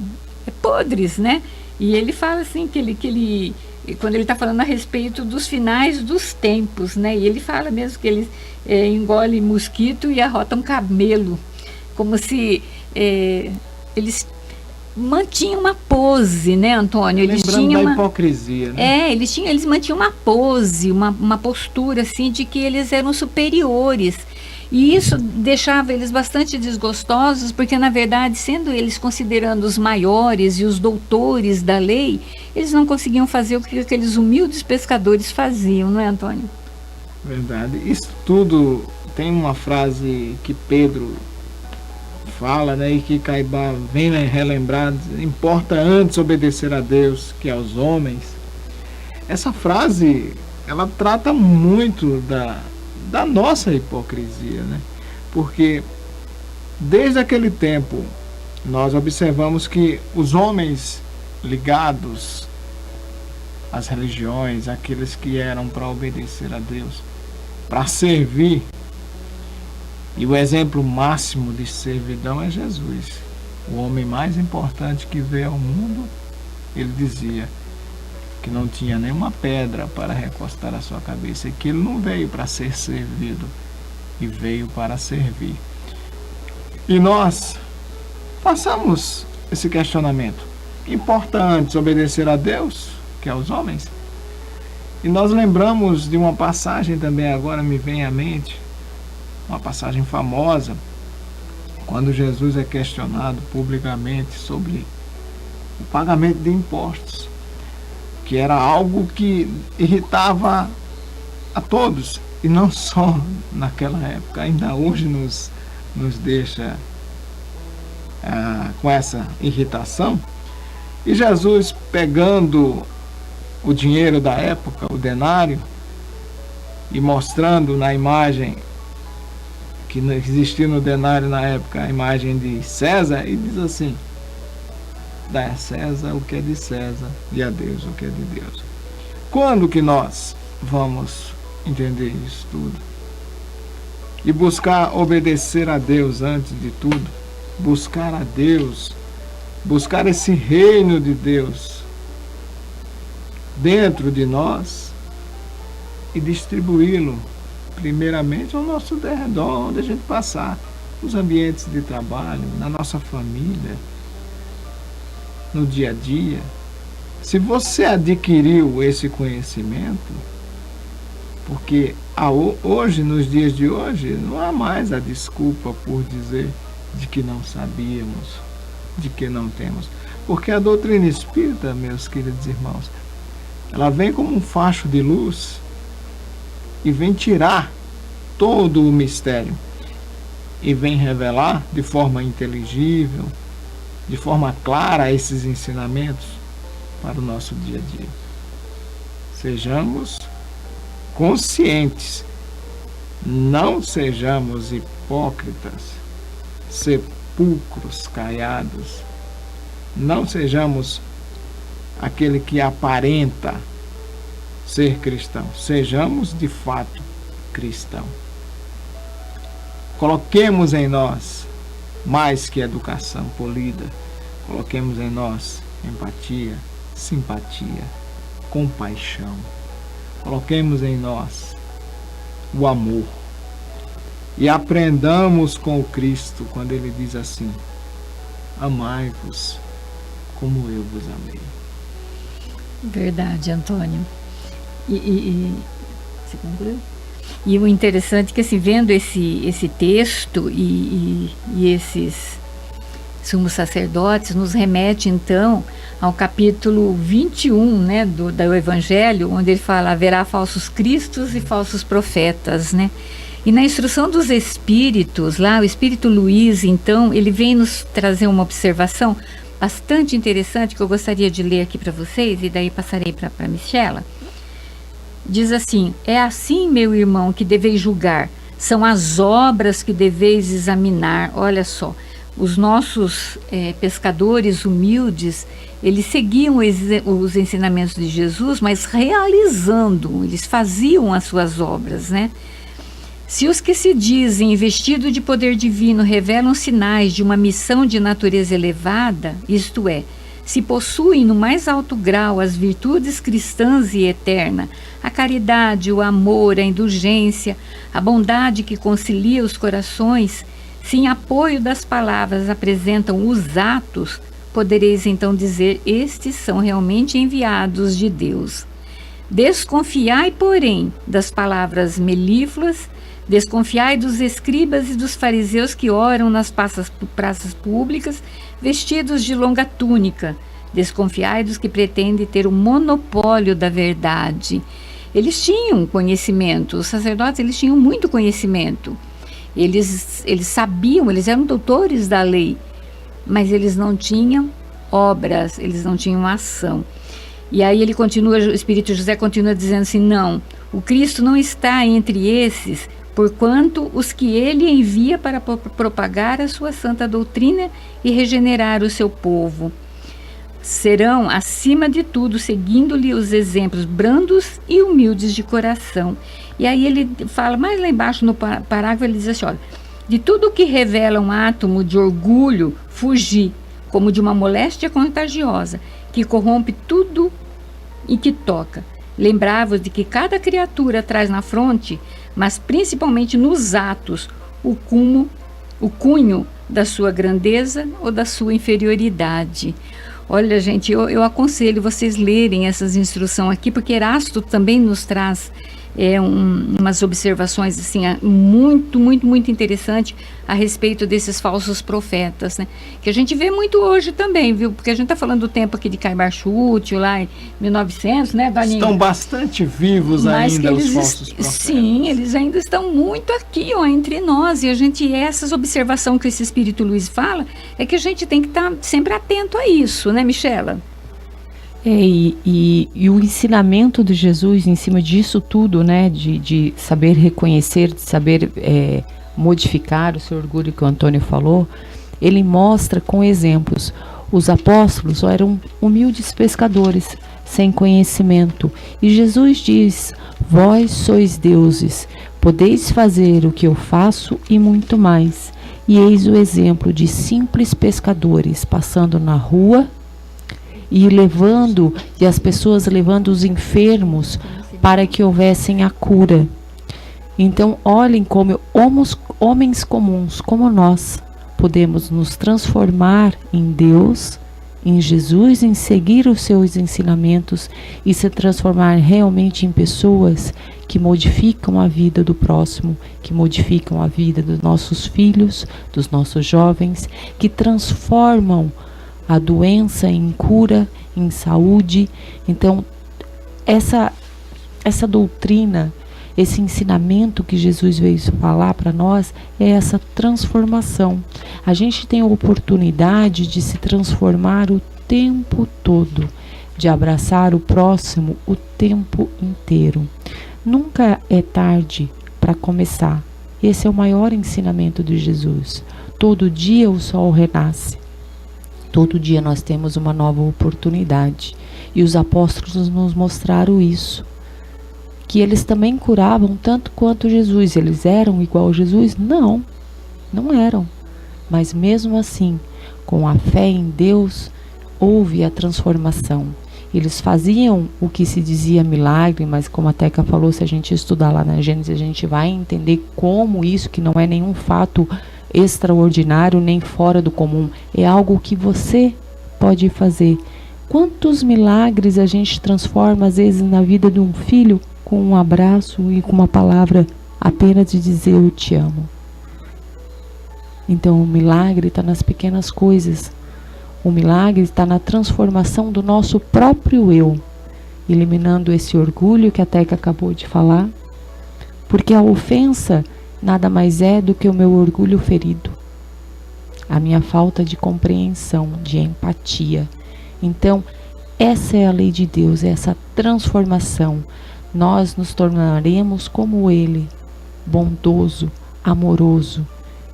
podres, né? E ele fala assim que ele quando ele está falando a respeito dos finais dos tempos, né? E ele fala mesmo que eles engolem mosquito e arrotam camelo, como se eles mantinham uma pose, né, Antônio? Eles Lembrando tinham da hipocrisia, né? eles mantinham uma pose, uma postura assim de que eles eram superiores. E isso deixava eles bastante desgostosos, porque na verdade, sendo eles considerando os maiores e os doutores da lei, eles não conseguiam fazer o que aqueles humildes pescadores faziam, não é, Antônio? Verdade. Isso tudo tem uma frase que Pedro fala, né, e que Caibá vem relembrar: importa antes obedecer a Deus que aos homens. Essa frase, ela trata muito da nossa hipocrisia, né? Porque desde aquele tempo nós observamos que os homens ligados às religiões, aqueles que eram para obedecer a Deus, para servir, e o exemplo máximo de servidão é Jesus, o homem mais importante que veio ao mundo. Ele dizia que não tinha nenhuma pedra para recostar a sua cabeça, e que ele não veio para ser servido, e veio para servir. E nós façamos esse questionamento: importa antes obedecer a Deus que aos homens? E nós lembramos de uma passagem também, agora me vem à mente, uma passagem famosa, quando Jesus é questionado publicamente sobre o pagamento de impostos, que era algo que irritava a todos, e não só naquela época, ainda hoje nos deixa com essa irritação. E Jesus, pegando o dinheiro da época, o denário, e mostrando na imagem que existia no denário na época, a imagem de César, e diz assim: dá a César o que é de César e a Deus o que é de Deus. Quando que nós vamos entender isso tudo? E buscar obedecer a Deus antes de tudo, buscar a Deus, buscar esse reino de Deus dentro de nós e distribuí-lo primeiramente ao nosso derredor, onde a gente passar, nos ambientes de trabalho, na nossa família, no dia a dia. Se você adquiriu esse conhecimento, porque hoje, nos dias de hoje, não há mais a desculpa por dizer de que não sabíamos, de que não temos. Porque a doutrina espírita, meus queridos irmãos, ela vem como um facho de luz e vem tirar todo o mistério e vem revelar de forma inteligível, de forma clara, esses ensinamentos para o nosso dia a dia. Sejamos conscientes, não sejamos hipócritas, sepulcros caiados, não sejamos aquele que aparenta ser cristão, sejamos de fato cristão. Coloquemos em nós mais que educação polida, coloquemos em nós empatia, simpatia, compaixão, coloquemos em nós o amor e aprendamos com o Cristo quando ele diz assim: amai-vos como eu vos amei. Verdade, Antônio. Você concluiu? E o interessante é que, assim, vendo esse texto e esses sumos sacerdotes, nos remete, então, ao capítulo 21, né, do Evangelho, onde ele fala: haverá falsos cristos e falsos profetas, né? E na instrução dos espíritos, lá, o Espírito Luiz, então, ele vem nos trazer uma observação bastante interessante, que eu gostaria de ler aqui para vocês, e daí passarei para a Michela. Diz assim: é assim, meu irmão, que deveis julgar, são as obras que deveis examinar. Olha só, os nossos pescadores humildes, eles seguiam os ensinamentos de Jesus, mas realizando, eles faziam as suas obras, né? Se os que se dizem investidos de poder divino revelam sinais de uma missão de natureza elevada, isto é, se possuem no mais alto grau as virtudes cristãs e eterna, a caridade, o amor, a indulgência, a bondade que concilia os corações, se em apoio das palavras apresentam os atos, podereis então dizer: estes são realmente enviados de Deus. Desconfiai, porém, das palavras melífluas, desconfiai dos escribas e dos fariseus que oram nas praças públicas, vestidos de longa túnica. Desconfiai dos que pretendem ter o monopólio da verdade. Eles tinham conhecimento, os sacerdotes, eles tinham muito conhecimento. Eles sabiam, eles eram doutores da lei, mas eles não tinham obras, eles não tinham ação. E aí ele continua, o Espírito José continua dizendo assim: não, o Cristo não está entre esses, porquanto os que ele envia para propagar a sua santa doutrina e regenerar o seu povo serão, acima de tudo, seguindo-lhe os exemplos brandos e humildes de coração. E aí ele fala, mais lá embaixo no parágrafo, ele diz assim, olha, de tudo que revela um átomo de orgulho, fugi, como de uma moléstia contagiosa, que corrompe tudo e que toca. Lembrai-vos de que cada criatura traz na fronte, mas principalmente nos atos, o cunho da sua grandeza ou da sua inferioridade. Olha, gente, eu aconselho vocês lerem essas instruções aqui, porque Erasto também nos traz umas observações assim, muito interessante a respeito desses falsos profetas, né? Que a gente vê muito hoje também, viu? Porque a gente está falando do tempo aqui de Caibachute, lá em 1900, né, Daninha? Estão bastante vivos ainda os falsos profetas. Sim, eles ainda estão muito aqui, ó, entre nós. E a gente, essas observações que esse Espírito Luiz fala, é que a gente tem que estar sempre atento a isso, né, Michela? E o ensinamento de Jesus em cima disso tudo, né, de saber reconhecer, de saber modificar o seu orgulho, que o Antônio falou, ele mostra com exemplos. Os apóstolos eram humildes pescadores, sem conhecimento, e Jesus diz: vós sois deuses, podeis fazer o que eu faço e muito mais. E eis o exemplo de simples pescadores passando na rua e as pessoas levando os enfermos para que houvessem a cura. Então, olhem como homens comuns como nós podemos nos transformar em Deus, em Jesus, em seguir os seus ensinamentos e se transformar realmente em pessoas que modificam a vida do próximo, que modificam a vida dos nossos filhos, dos nossos jovens, que transformam a doença em cura, em saúde. Então, essa doutrina, esse ensinamento que Jesus veio falar para nós é essa transformação. A gente tem a oportunidade de se transformar o tempo todo, de abraçar o próximo o tempo inteiro. Nunca é tarde para começar. Esse é o maior ensinamento de Jesus. Todo dia o sol renasce. Todo dia nós temos uma nova oportunidade. E os apóstolos nos mostraram isso. Que eles também curavam tanto quanto Jesus. Eles eram igual a Jesus? Não, não eram. Mas mesmo assim, com a fé em Deus, houve a transformação. Eles faziam o que se dizia milagre, mas como a Teca falou, se a gente estudar lá na Gênesis, a gente vai entender como isso, que não é nenhum fato extraordinário nem fora do comum, é algo que você pode fazer. Quantos milagres a gente transforma às vezes na vida de um filho com um abraço e com uma palavra apenas de dizer eu te amo. Então o milagre está nas pequenas coisas. O milagre está na transformação do nosso próprio eu, eliminando esse orgulho que a Teca acabou de falar, porque a ofensa nada mais é do que o meu orgulho ferido, a minha falta de compreensão, de empatia. Então, essa é a lei de Deus, essa transformação. Nós nos tornaremos como Ele, bondoso, amoroso,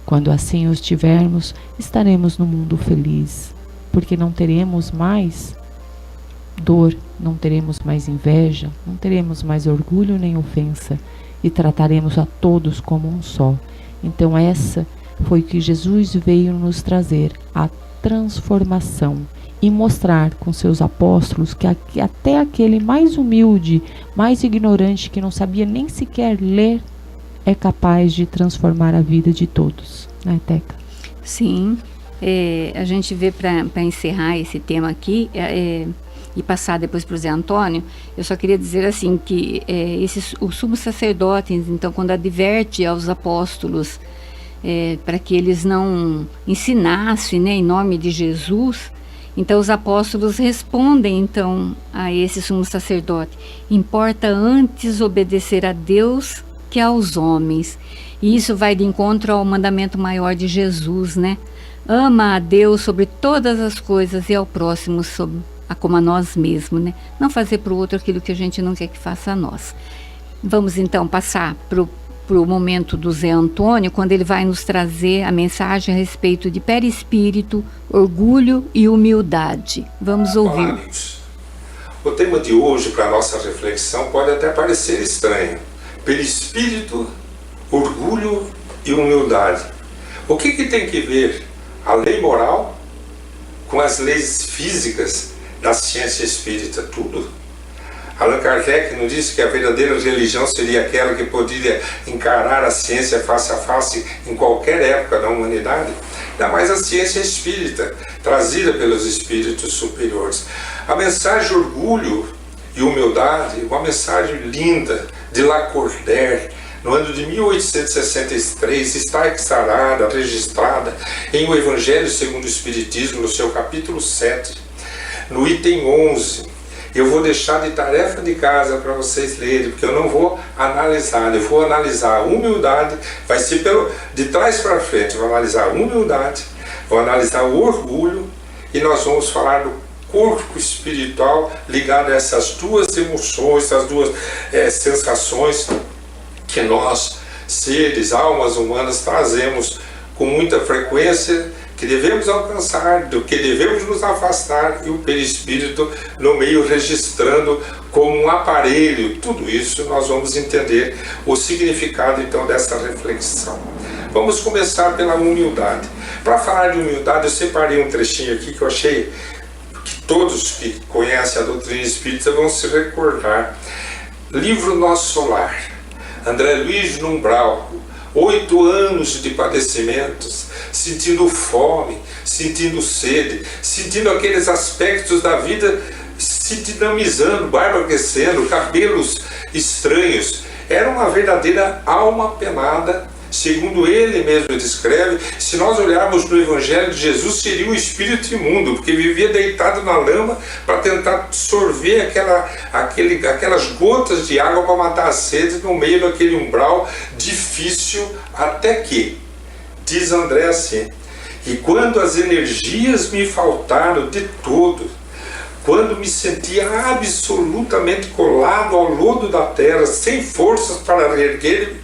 Quando assim os tivermos, estaremos no mundo feliz, porque não teremos mais dor, não teremos mais inveja, não teremos mais orgulho nem ofensa, e trataremos a todos como um só. Então essa foi que Jesus veio nos trazer, a transformação, e mostrar com seus apóstolos que até aquele mais humilde, mais ignorante, que não sabia nem sequer ler, é capaz de transformar a vida de todos. Né, Teca? Sim, a gente vê, para encerrar esse tema aqui, e passar depois para o Zé Antônio, eu só queria dizer assim que o sumo sacerdote, então, quando adverte aos apóstolos para que eles não ensinassem, né, em nome de Jesus, então os apóstolos respondem então a esse sumo sacerdote: importa antes obedecer a Deus que aos homens. E isso vai de encontro ao mandamento maior de Jesus, né? Ama a Deus sobre todas as coisas e ao próximo como a nós mesmos, né? Não fazer para o outro aquilo que a gente não quer que faça a nós. Vamos então passar para o momento do Zé Antônio, quando ele vai nos trazer a mensagem a respeito de perispírito, orgulho e humildade. Vamos ouvir. Olá, amigos. O tema de hoje, para a nossa reflexão, pode até parecer estranho. Perispírito, orgulho e humildade. O que tem que ver a lei moral com as leis físicas da ciência espírita? Tudo. Allan Kardec não disse que a verdadeira religião seria aquela que poderia encarar a ciência face a face em qualquer época da humanidade? Ainda mais a ciência espírita, trazida pelos espíritos superiores. A mensagem orgulho e humildade, uma mensagem linda de Lacordaire, no ano de 1863, está exarada, registrada em O Evangelho segundo o Espiritismo, no seu capítulo 7, no item 11. Eu vou deixar de tarefa de casa para vocês lerem, porque eu não vou analisar, eu vou analisar a humildade, vai ser de trás para frente, eu vou analisar a humildade, vou analisar o orgulho, e nós vamos falar do corpo espiritual ligado a essas duas emoções, essas duas sensações que nós, seres, almas humanas, trazemos com muita frequência, que devemos alcançar, do que devemos nos afastar, e o perispírito no meio registrando como um aparelho. Tudo isso nós vamos entender o significado então dessa reflexão. Vamos começar pela humildade. Para falar de humildade, eu separei um trechinho aqui que eu achei que todos que conhecem a doutrina espírita vão se recordar. Livro Nosso Solar, André Luiz Numbral. 8 anos de padecimentos, sentindo fome, sentindo sede, sentindo aqueles aspectos da vida se dinamizando, barba crescendo, cabelos estranhos. Era uma verdadeira alma penada, segundo ele mesmo descreve. Se nós olharmos no Evangelho de Jesus, seria um espírito imundo, porque vivia deitado na lama para tentar absorver aquelas gotas de água para matar a sede no meio daquele umbral difícil, até que, diz André assim: e quando as energias me faltaram de todo, quando me sentia absolutamente colado ao lodo da terra, sem forças para reerguer-me,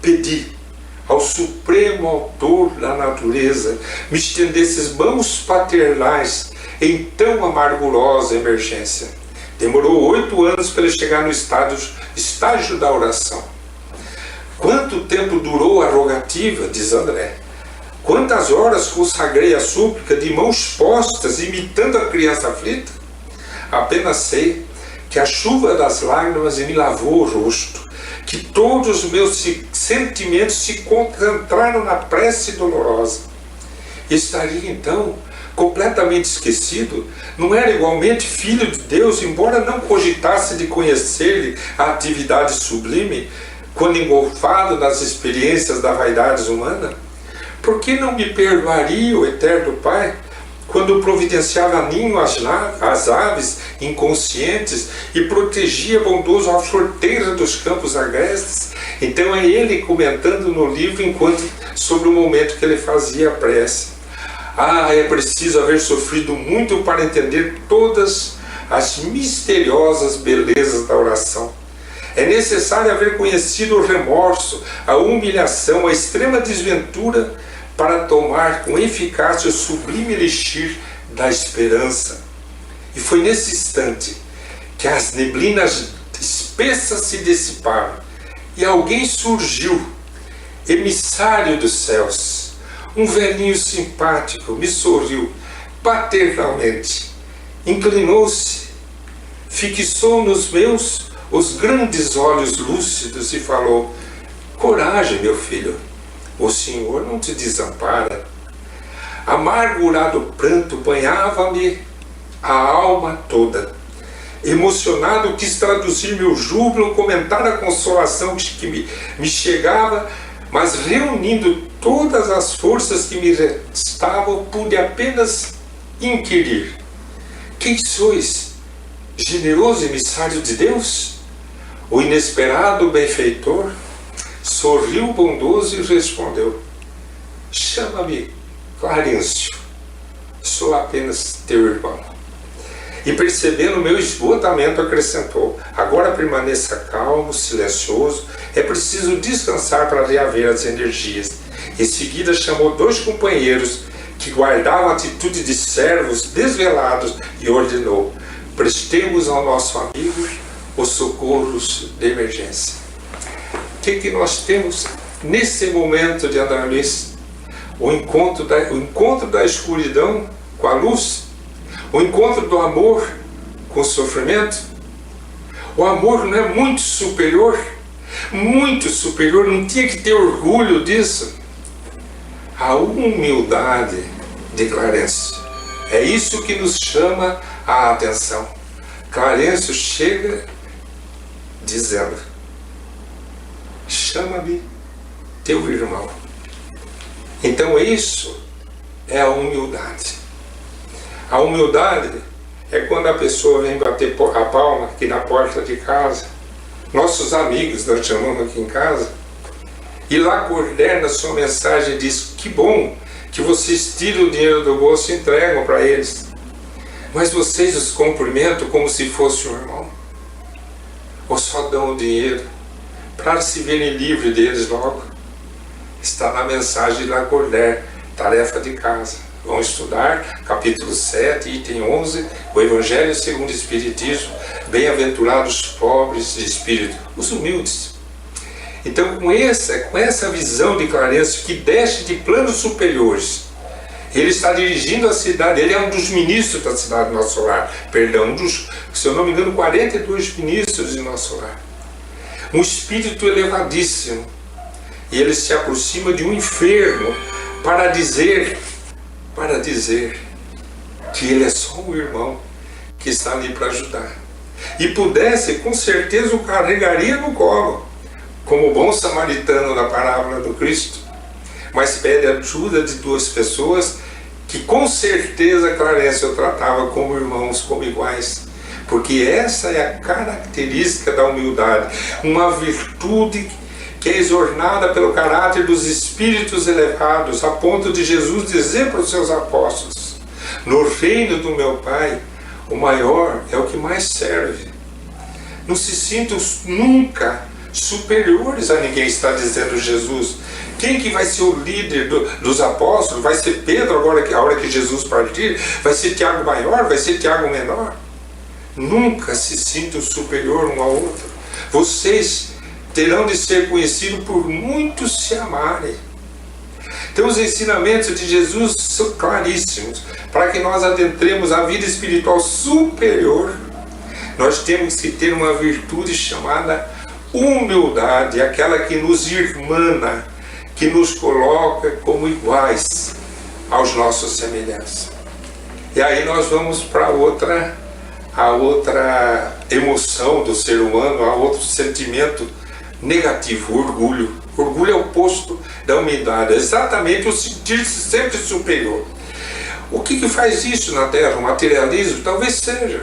pedi ao Supremo Autor da natureza me estendesse mãos paternais em tão amargurosa emergência. Demorou 8 anos para ele chegar no estágio da oração. Quanto tempo durou a rogativa, diz André? Quantas horas consagrei a súplica de mãos postas, imitando a criança aflita? Apenas sei que a chuva das lágrimas me lavou o rosto, que todos os meus sentimentos se concentraram na prece dolorosa. Estaria então completamente esquecido? Não era igualmente filho de Deus, embora não cogitasse de conhecer-lhe a atividade sublime, quando engolfado nas experiências da vaidade humana? Por que não me perdoaria o eterno Pai, quando providenciava ninho às aves inconscientes e protegia bondoso a fronteira dos campos agrestes? Então é ele comentando no livro sobre o momento que ele fazia a prece. É preciso haver sofrido muito para entender todas as misteriosas belezas da oração. É necessário haver conhecido o remorso, a humilhação, a extrema desventura, para tomar com eficácia o sublime elixir da esperança. E foi nesse instante que as neblinas espessas se dissiparam e alguém surgiu, emissário dos céus. Um velhinho simpático me sorriu paternalmente, inclinou-se, fixou nos meus os grandes olhos lúcidos e falou: coragem, meu filho, o Senhor não te desampara. Amargurado pranto banhava-me a alma toda. Emocionado, quis traduzir meu júbilo, comentar a consolação que me chegava, mas reunindo todas as forças que me restavam, pude apenas inquirir: quem sois, generoso emissário de Deus? O inesperado benfeitor sorriu bondoso e respondeu: chama-me Clarencio, sou apenas teu irmão. E percebendo meu esgotamento, acrescentou: agora permaneça calmo, silencioso, é preciso descansar para reaver as energias. Em seguida chamou 2 companheiros que guardavam a atitude de servos desvelados e ordenou: prestemos ao nosso amigo os socorros de emergência. O que nós temos nesse momento de Andrés? O encontro da escuridão com a luz, o encontro do amor com o sofrimento. O amor não é muito superior, não tinha que ter orgulho disso. A humildade de Clarencio, é isso que nos chama a atenção. Clarencio chega dizendo: chama-me teu irmão. Então isso é a humildade. A humildade é quando a pessoa vem bater a palma aqui na porta de casa, nossos amigos nós chamamos aqui em casa, e lá coordena sua mensagem e diz: que bom que vocês tiram o dinheiro do bolso e entregam para eles, mas vocês os cumprimentam como se fosse um irmão, ou só dão o dinheiro para se verem livres deles logo. Está na mensagem de Lacordaire, tarefa de casa. Vamos estudar capítulo 7, item 11, o Evangelho segundo o Espiritismo. Bem-aventurados os pobres de espírito, os humildes. Então, com essa visão de Clarencio, que desce de planos superiores, ele está dirigindo a cidade, ele é um dos ministros da cidade do Nosso Lar, se eu não me engano, 42 ministros de Nosso Lar. Um espírito elevadíssimo. E ele se aproxima de um enfermo para dizer que ele é só um irmão que está ali para ajudar. E pudesse, com certeza o carregaria no colo, como bom samaritano na parábola do Cristo. Mas pede ajuda de 2 pessoas que com certeza Clarencio tratava como irmãos, como iguais. Porque essa é a característica da humildade, uma virtude que é exornada pelo caráter dos espíritos elevados, a ponto de Jesus dizer para os seus apóstolos: no reino do meu Pai, o maior é o que mais serve. Não se sintam nunca superiores a ninguém, está dizendo Jesus. Quem que vai ser o líder dos apóstolos? Vai ser Pedro agora, a hora que Jesus partir? Vai ser Tiago maior? Vai ser Tiago menor? Nunca se sintam superior um ao outro. Vocês terão de ser conhecidos por muitos se amarem. Então os ensinamentos de Jesus são claríssimos. Para que nós adentremos a vida espiritual superior, nós temos que ter uma virtude chamada humildade, aquela que nos irmana, que nos coloca como iguais aos nossos semelhantes. E aí nós vamos para a outra emoção do ser humano, a outro sentimento negativo, orgulho. Orgulho é o oposto da humildade, é exatamente o sentir-se sempre superior. O que faz isso na Terra? O materialismo? Talvez seja.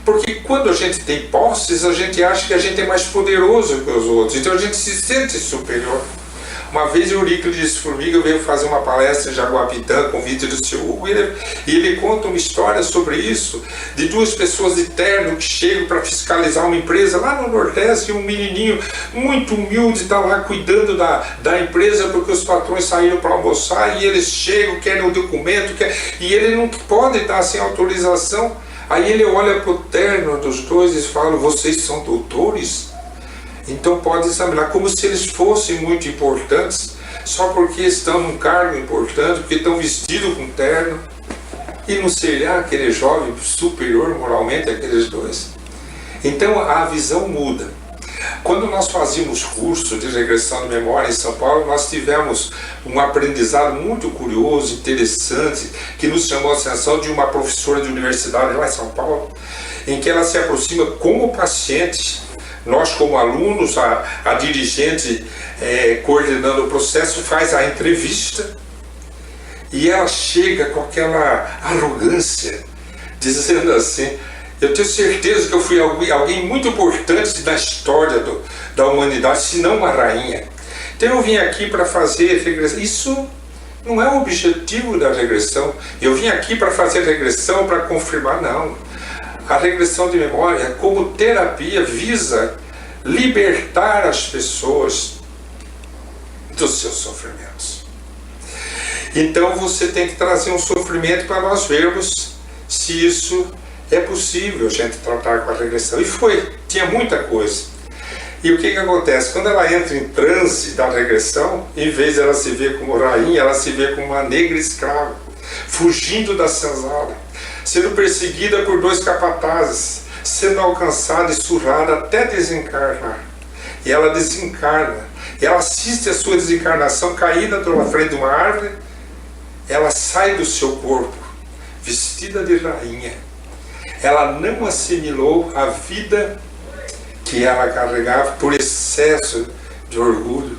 Porque quando a gente tem posses, a gente acha que a gente é mais poderoso que os outros, então a gente se sente superior. Uma vez Euríclides Formiga veio fazer uma palestra em Jaguapitã, convite do seu Hugo, e ele conta uma história sobre isso, de duas pessoas de terno que chegam para fiscalizar uma empresa lá no Nordeste, e um menininho muito humilde está lá cuidando da empresa porque os patrões saíram para almoçar, e eles chegam, querem o documento, e ele não pode dar sem autorização. Aí ele olha para o terno dos dois e fala: vocês são doutores? Então pode examinar, como se eles fossem muito importantes, só porque estão num cargo importante, porque estão vestidos com terno. E não seria aquele jovem superior moralmente àqueles dois? Então a visão muda. Quando nós fazíamos curso de regressão de memória em São Paulo, nós tivemos um aprendizado muito curioso, interessante, que nos chamou a atenção de uma professora de universidade lá em São Paulo, em que ela se aproxima com o paciente. Nós, como alunos, a dirigente coordenando o processo, faz a entrevista, e ela chega com aquela arrogância, dizendo assim: eu tenho certeza que eu fui alguém muito importante da história da humanidade, se não uma rainha. Então eu vim aqui para fazer regressão. Isso não é o objetivo da regressão. Eu vim aqui para fazer regressão, para confirmar, não. A regressão de memória, como terapia, visa libertar as pessoas dos seus sofrimentos. Então você tem que trazer um sofrimento para nós vermos se isso é possível a gente tratar com a regressão. E tinha muita coisa. E o que acontece? Quando ela entra em transe da regressão, em vez de ela se ver como rainha, ela se vê como uma negra escrava, fugindo da senzala, sendo perseguida por dois capatazes, sendo alcançada e surrada até desencarnar. E ela desencarna. E ela assiste a sua desencarnação caída na frente de uma árvore. Ela sai do seu corpo, vestida de rainha. Ela não assimilou a vida que ela carregava por excesso de orgulho.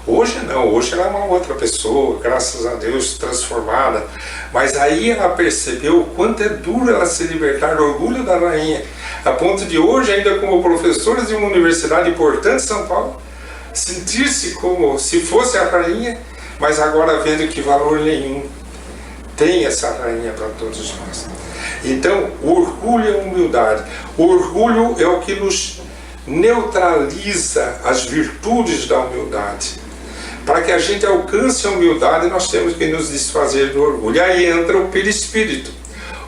Hoje não, hoje ela é uma outra pessoa, graças a Deus, transformada. Mas aí ela percebeu o quanto é duro ela se libertar do orgulho da rainha, a ponto de hoje, ainda como professora de uma universidade importante em São Paulo, sentir-se como se fosse a rainha, mas agora vendo que valor nenhum tem essa rainha para todos nós. Então, o orgulho é a humildade. O orgulho é o que nos neutraliza as virtudes da humildade. Para que a gente alcance a humildade, nós temos que nos desfazer do orgulho. E aí entra o perispírito,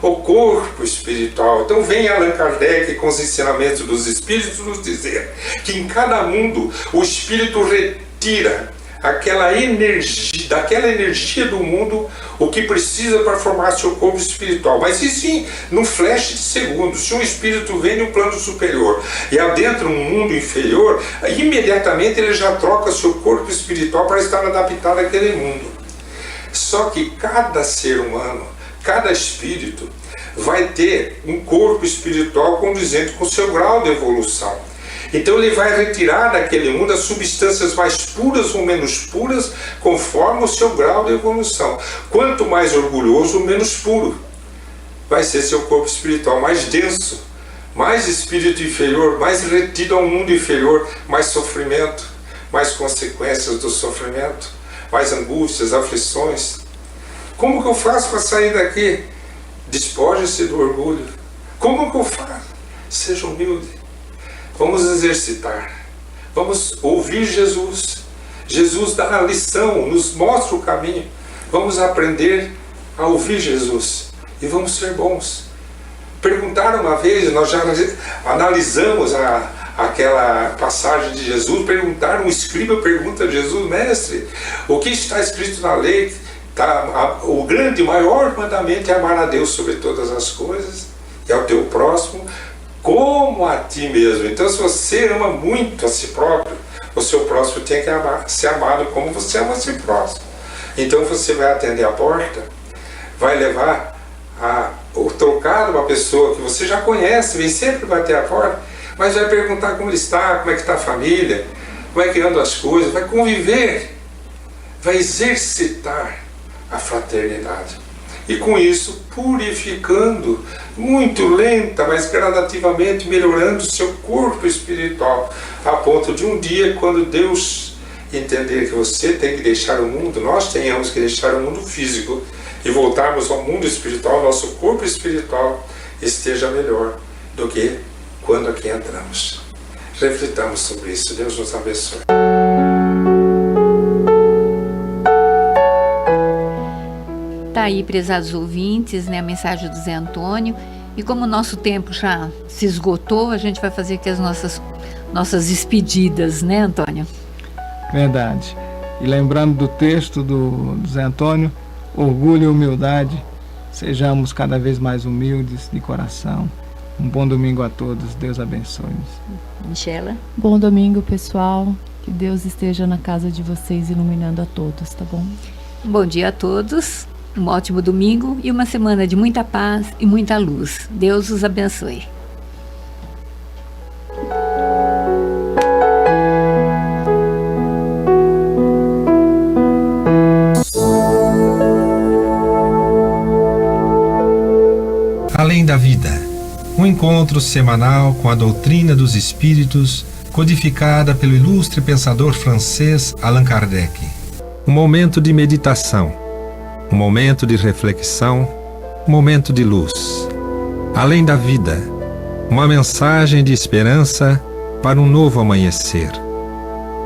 o corpo espiritual. Então vem Allan Kardec com os ensinamentos dos espíritos nos dizer que em cada mundo o espírito retira daquela energia do mundo o que precisa para formar seu corpo espiritual. Mas e sim, num flash de segundos, se um espírito vem de um plano superior e adentra um mundo inferior, imediatamente ele já troca seu corpo espiritual para estar adaptado àquele mundo. Só que cada ser humano, cada espírito, vai ter um corpo espiritual condizente com o seu grau de evolução. Então ele vai retirar daquele mundo as substâncias mais puras ou menos puras, conforme o seu grau de evolução. Quanto mais orgulhoso, menos puro vai ser seu corpo espiritual, mais denso, mais espírito inferior, mais retido ao mundo inferior, mais sofrimento, mais consequências do sofrimento, mais angústias, aflições. Como que eu faço para sair daqui? Despoje-se do orgulho. Como que eu faço? Seja humilde. Vamos exercitar, vamos ouvir Jesus. Jesus dá a lição, nos mostra o caminho. Vamos aprender a ouvir Jesus e vamos ser bons. Perguntaram uma vez, nós já analisamos aquela passagem de Jesus, perguntaram, um escriba pergunta a Jesus: mestre, o que está escrito na lei? O grande, maior mandamento é amar a Deus sobre todas as coisas e ao teu próximo como a ti mesmo. Então, se você ama muito a si próprio, o seu próximo tem que ser amado como você ama a si próximo. Então você vai atender a porta, vai levar o trocado uma pessoa que você já conhece, vem sempre bater a porta, mas vai perguntar como ele está, como é que está a família, como é que andam as coisas, vai conviver, vai exercitar a fraternidade. E com isso, purificando, muito lenta, mas gradativamente melhorando o seu corpo espiritual, a ponto de um dia, quando Deus entender que você tem que deixar o mundo, nós tenhamos que deixar o mundo físico e voltarmos ao mundo espiritual, nosso corpo espiritual esteja melhor do que quando aqui entramos. Reflitamos sobre isso. Deus nos abençoe. Tá aí, prezados ouvintes, né, a mensagem do Zé Antônio. E como o nosso tempo já se esgotou, a gente vai fazer aqui as nossas despedidas, né, Antônio? Verdade. E lembrando do texto do Zé Antônio, orgulho e humildade, sejamos cada vez mais humildes de coração. Um bom domingo a todos, Deus abençoe-nos. Michela? Bom domingo, pessoal. Que Deus esteja na casa de vocês, iluminando a todos, tá bom? Bom dia a todos, um ótimo domingo e uma semana de muita paz e muita luz. Deus os abençoe. Além da Vida, um encontro semanal com a doutrina dos espíritos, codificada pelo ilustre pensador francês Allan Kardec. Um momento de meditação, um momento de reflexão, um momento de luz. Além da Vida, uma mensagem de esperança para um novo amanhecer.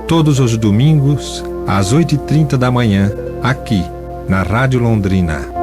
Todos os domingos, às 8h30 da manhã, aqui, na Rádio Londrina.